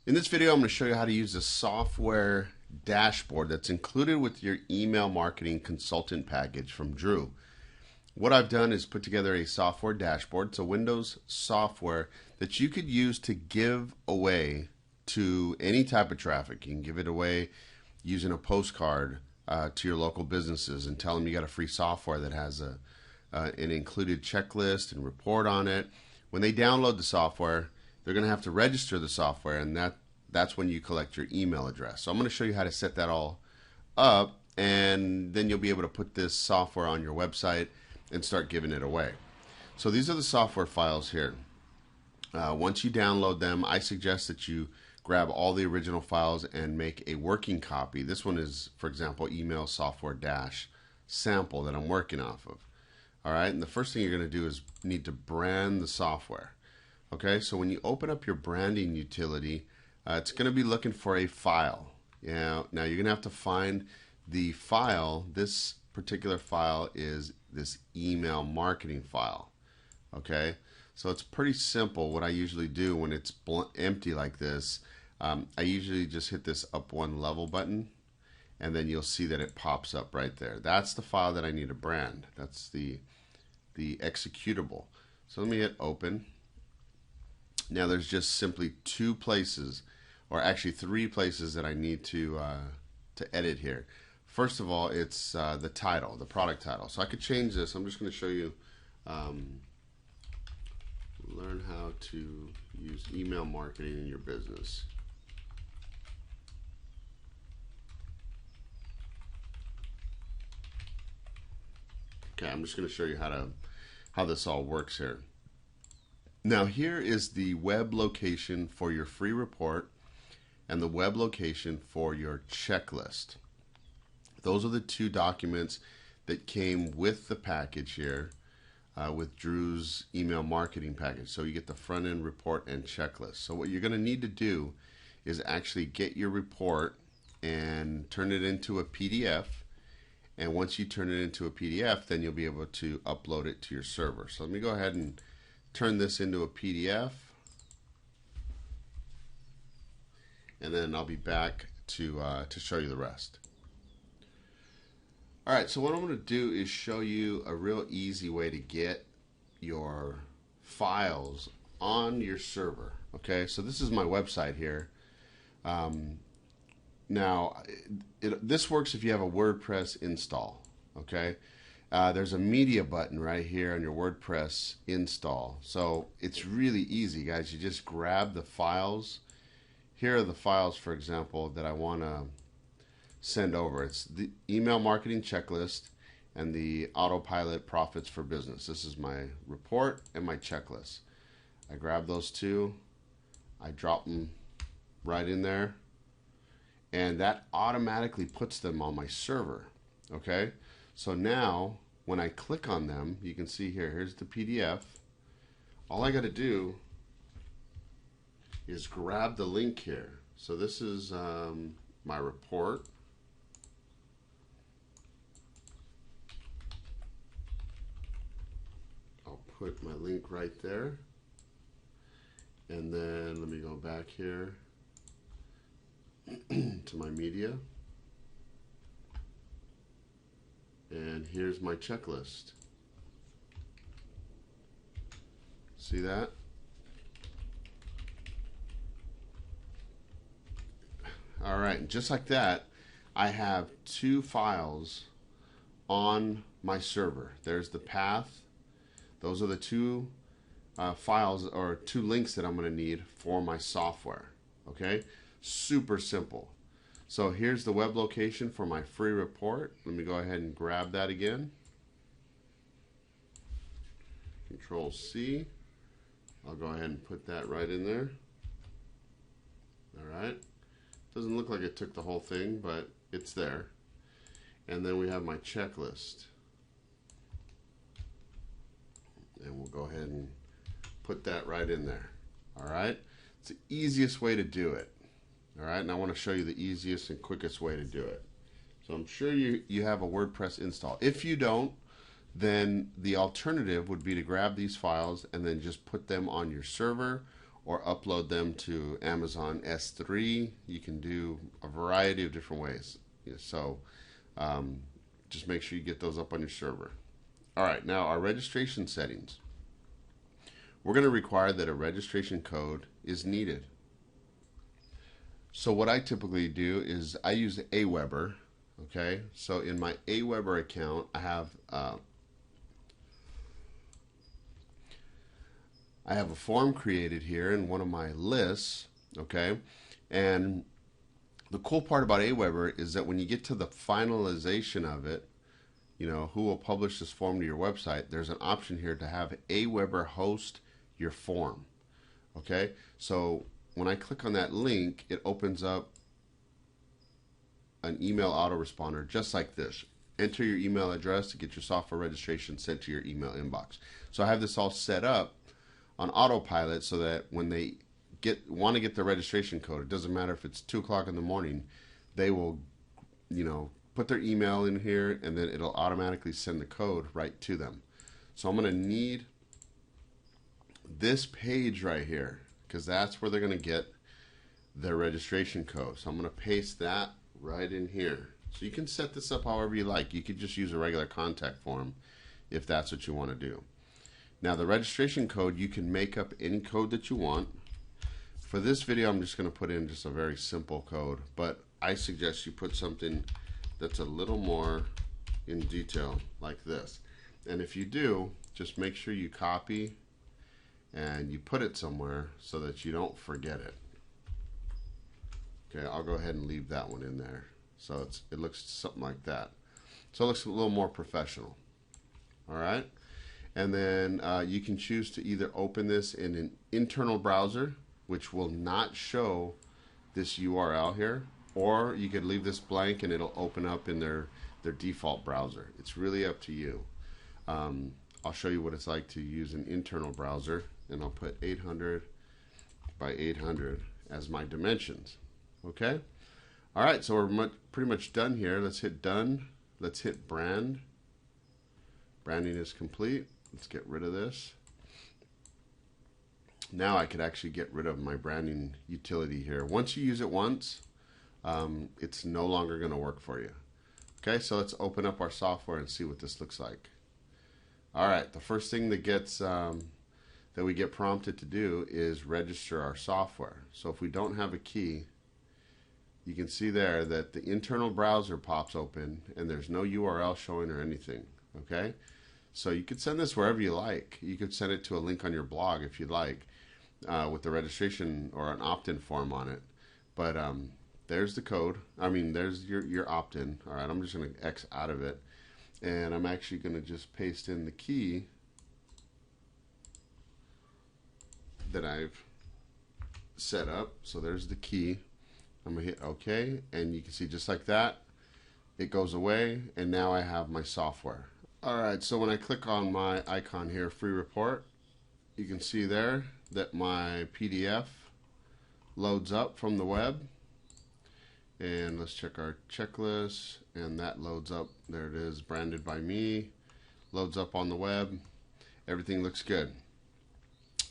In this video, I'm going to show you how to use the software dashboard that's included with your email marketing consultant package from Drew. What I've done is put together a software dashboard. It's a Windows software that you could use to give away to any type of traffic. You can give it away using a postcard to your local businesses and tell them you got a free software that has an included checklist and report on it. When they download the software, they're going to have to register the software, and that's when you collect your email address. So I'm going to show you how to set that all up, and then you'll be able to put this software on your website and start giving it away. So these are the software files here. Once you download them, I suggest that you grab all the original files and make a working copy. This one is, for example, email software dash sample that I'm working off of. All right, and the first thing you're going to do is need to brand the software. Okay, so when you open up your branding utility, it's going to be looking for a file. Now you're going to have to find the file. This particular file is this email marketing file. Okay, so it's pretty simple. What I usually do when it's empty like this, I usually just hit this up one level button, and then you'll see that it pops up right there. That's the file that I need to brand. That's the executable. So let me hit open. Now there's just simply two places, or actually three places that I need to edit here. First of all, it's the title, the product title. So I could change this. I'm just going to show you learn how to use email marketing in your business. Okay, I'm just going to show you how this all works here. Now here is the web location for your free report and the web location for your checklist. Those are the two documents that came with the package here, with Drew's email marketing package. So you get the front end report and checklist. So what you're going to need to do is actually get your report and turn it into a PDF. And once you turn it into a PDF, then you'll be able to upload it to your server. So let me go ahead and turn this into a PDF, and then I'll be back to show you the rest. All right, so what I'm going to do is show you a real easy way to get your files on your server. Okay, so this is my website here. Now, this works if you have a WordPress install. Okay. There's a media button right here on your WordPress install. So it's really easy, guys. You just grab the files. Here are the files, for example, that I want to send over. It's the email marketing checklist and the autopilot profits for business. This is my report and my checklist. I grab those two. I drop them right in there. And that automatically puts them on my server. Okay? So now, when I click on them, you can see here, here's the PDF. All I got to do is grab the link here. So this is my report. I'll put my link right there. And then let me go back here to my media. And here's my checklist. See that? All right, just like that, I have two files on my server. There's the path. Those are the two files or two links that I'm going to need for my software. Okay? Super simple. So here's the web location for my free report. Let me go ahead and grab that again. Control C. I'll go ahead and put that right in there. All right. Doesn't look like it took the whole thing, but it's there. And then we have my checklist. And we'll go ahead and put that right in there. All right. It's the easiest way to do it. All right, and I want to show you the easiest and quickest way to do it. So I'm sure you have a WordPress install. If you don't, then the alternative would be to grab these files and then just put them on your server or upload them to Amazon S3. You can do a variety of different ways. So just make sure you get those up on your server. All right, now our registration settings. We're going to require that a registration code is needed. So what I typically do is I use Aweber. Okay, so in my Aweber account, I have a form created here in one of my lists. Okay, and the cool part about Aweber is that when you get to the finalization of it, you know, who will publish this form to your website, there's an option here to have Aweber host your form. Okay, so when I click on that link, it opens up an email autoresponder just like this. Enter your email address to get your software registration sent to your email inbox. So I have this all set up on autopilot so that when they want to get the registration code, it doesn't matter if it's 2 o'clock in the morning, they will, you know, put their email in here and then it'll automatically send the code right to them. So I'm going to need this page right here because that's where they're going to get their registration code. So I'm going to paste that right in here. So you can set this up however you like. You could just use a regular contact form if that's what you want to do. Now the registration code, you can make up any code that you want. For this video, I'm just going to put in just a very simple code, but I suggest you put something that's a little more in detail like this. And if you do, just make sure you copy and you put it somewhere so that you don't forget it. Okay, I'll go ahead and leave that one in there. So it looks something like that. So it looks a little more professional. All right. And then you can choose to either open this in an internal browser, which will not show this URL here, or you could leave this blank and it'll open up in their default browser. It's really up to you. I'll show you what it's like to use an internal browser, and I'll put 800 by 800 as my dimensions. Okay. All right, so we're pretty much done here. Let's hit done. Let's hit brand. Branding is complete. Let's get rid of this. Now I could actually get rid of my branding utility here. Once you use it once, it's no longer going to work for you. Okay, so let's open up our software and see what this looks like. All right, the first thing that gets that we get prompted to do is register our software. So if we don't have a key, you can see there that the internal browser pops open and there's no URL showing or anything. Okay, so you could send this wherever you like. You could send it to a link on your blog if you'd like, with the registration or an opt-in form on it. But there's the code. I mean, there's your opt-in. All right, I'm just going to X out of it, and I'm actually going to just paste in the key that I've set up. So there's the key. I'm going to hit OK, and you can see just like that, it goes away, and now I have my software. All right, so when I click on my icon here, free report, you can see there that my PDF loads up from the web. And let's check our checklist, and that loads up. There it is, branded by me, loads up on the web. Everything looks good.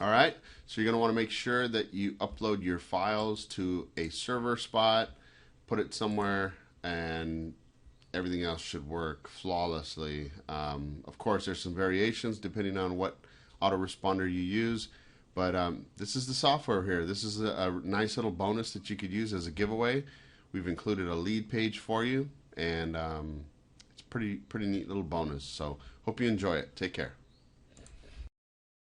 All right, so you're going to want to make sure that you upload your files to a server spot, put it somewhere, and everything else should work flawlessly. Of course, there's some variations depending on what autoresponder you use, but this is the software here. This is a nice little bonus that you could use as a giveaway. We've included a lead page for you, and it's pretty neat little bonus. So hope you enjoy it. Take care.